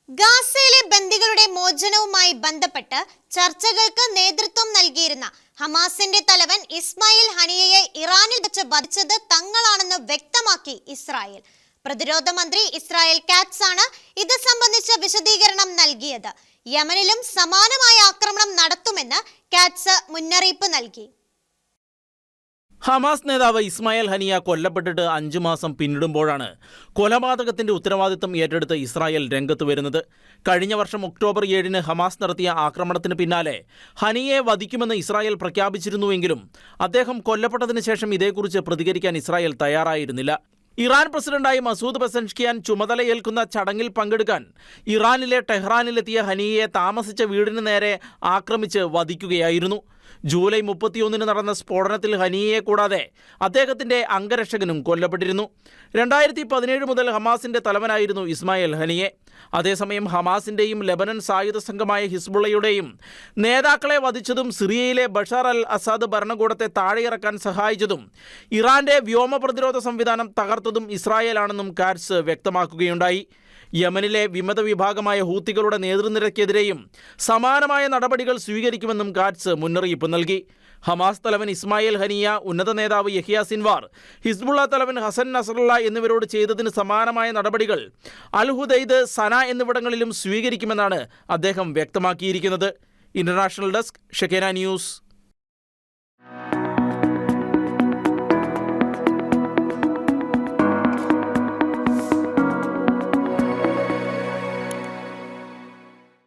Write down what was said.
ഗാസയിലെ ബന്ദികളുടെ മോചനവുമായി ബന്ധപ്പെട്ട് ചർച്ചകൾക്ക് നേതൃത്വം നൽകിയിരുന്ന ഹമാസിന്റെ തലവൻ ഇസ്മായിൽ ഹനിയയെ ഇറാനിൽ വെച്ച് വധിച്ചത് തങ്ങളാണെന്ന് വ്യക്തമാക്കി ഇസ്രായേൽ. പ്രതിരോധ മന്ത്രി ഇസ്രായേൽ കാറ്റ്സ് ആണ് ഇത് സംബന്ധിച്ച വിശദീകരണം നൽകിയത്. യമനിലും സമാനമായ ആക്രമണം നടത്തുമെന്ന് കാറ്റ്സ് മുന്നറിയിപ്പ് നൽകി. ഹമാസ് നേതാവ് ഇസ്മായിൽ ഹനിയ കൊല്ലപ്പെട്ടിട്ട് 5 മാസം പിന്നിടുമ്പോഴാണ് കൊലപാതകത്തിന്റെ ഉത്തരവാദിത്തം ഏറ്റെടുത്ത് ഇസ്രായേൽ രംഗത്ത് വരുന്നത്. കഴിഞ്ഞ വർഷം ഒക്ടോബർ 7-ന് ഹമാസ് നടത്തിയ ആക്രമണത്തിന് പിന്നാലെ ഹനിയെ വധിക്കുമെന്ന് ഇസ്രായേൽ പ്രഖ്യാപിച്ചിരുന്നുവെങ്കിലും അദ്ദേഹം കൊല്ലപ്പെട്ടതിന് ശേഷം ഇതേക്കുറിച്ച് പ്രതികരിക്കാൻ ഇസ്രായേൽ തയ്യാറായിരുന്നില്ല. ഇറാൻ പ്രസിഡന്റായി മസൂദ് പെസൻഷ്കിയാൻ ചുമതലയേൽക്കുന്ന ചടങ്ങിൽ പങ്കെടുക്കാൻ ഇറാനിലെ ടെഹ്റാനിലെത്തിയ ഹനിയെ താമസിച്ച വീടിന് നേരെ ആക്രമിച്ച് വധിക്കുകയായിരുന്നു. ജൂലൈ 31-ന് നടന്ന സ്ഫോടനത്തിൽ ഹനിയെ കൂടാതെ അദ്ദേഹത്തിന്റെ അംഗരക്ഷകനും കൊല്ലപ്പെട്ടിരുന്നു. 2017 മുതൽ ഹമാസിന്റെ തലവനായിരുന്നു ഇസ്മായിൽ ഹനിയെ. അതേസമയം ഹമാസിന്റെയും ലെബനൻ സായുധ സംഘമായ ഹിസ്ബുള്ളയുടെയും നേതാക്കളെ വധിച്ചതും സിറിയയിലെ ബഷാർ അൽ അസാദ് ഭരണകൂടത്തെ താഴെയിറക്കാൻ സഹായിച്ചതും ഇറാന്റെ വ്യോമ പ്രതിരോധ സംവിധാനം തകർത്തതും ഇസ്രായേലാണെന്നും കാറ്റ്സ് വ്യക്തമാക്കുകയുണ്ടായി. യമനിലെ വിമത വിഭാഗമായ ഹൂത്തികളുടെ നേതൃനിരക്കെതിരെയും സമാനമായ നടപടികൾ സ്വീകരിക്കുമെന്നും കാറ്റ്സ് മുന്നറിയിപ്പ് നൽകി. ഹമാസ് തലവൻ ഇസ്മായിൽ ഹനിയ, ഉന്നത നേതാവ് യഹ്യ സിൻവാർ, ഹിസ്ബുള്ള തലവൻ ഹസൻ നസ്രല്ല എന്നിവരോട് ചെയ്തതിന് സമാനമായ നടപടികൾ അൽ ഹുദൈദ്, സന എന്നിവിടങ്ങളിലും സ്വീകരിക്കുമെന്നാണ് അദ്ദേഹം വ്യക്തമാക്കിയിരിക്കുന്നത്. International desk, Shekinah news.